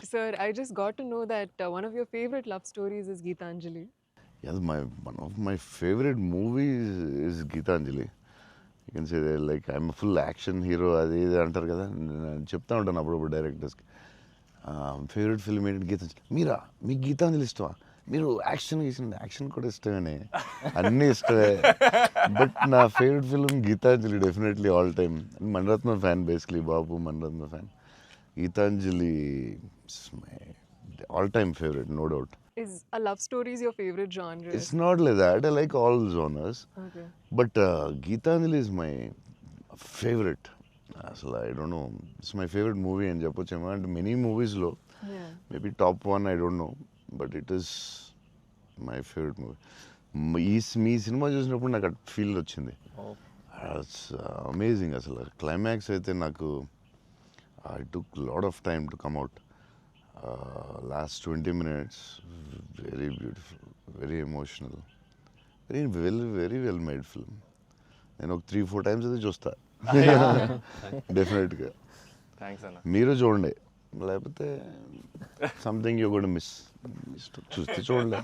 Sir, I just got to know that one of your favorite love stories is Geetanjali. Yes, one of my favorite movies is Geetanjali. You can say that like I'm a full action hero. అది ఇది అంటారు కదా, నేను చెప్తా ఉంటాను అప్పుడప్పుడు డైరెక్టర్స్కి. Favourite film ఏంటంటే గీతాంజలి. మీరా, మీకు గీతాంజలి ఇష్టమా? మీరు యాక్షన్ కూడా ఇష్టమేనే, అన్నీ ఇష్టమే. బట్ నా favourite film Geethanjali definitely all time. Mani Ratnam fan basically, బాబు Mani Ratnam fan. Geethanjali my all time favourite, no doubt. Is a love story is your favorite genre? It's not like that. I like all genres. Okay. But Geetanjali is my favorite. అసలు I don't know, it's my favourite movie అని చెప్పొచ్చేమో. అంటే many మూవీస్లో Yeah. Maybe top one, I don't know, but it is my favourite movie. Me cinema చూసినప్పుడు నాకు at feel వచ్చింది. It's amazing. అసలు climax అయితే నాకు I took lot of time to come out. Last 20 minutes, very beautiful, very emotional, very well made film. నేను ఒక 3-4 times అయితే చూస్తా డెఫినెట్గా. థ్యాంక్స్ అన్న. మీరు చూడండి, లేకపోతే సంథింగ్ యూ గోట్ మిస్. చూస్తే చూడండి.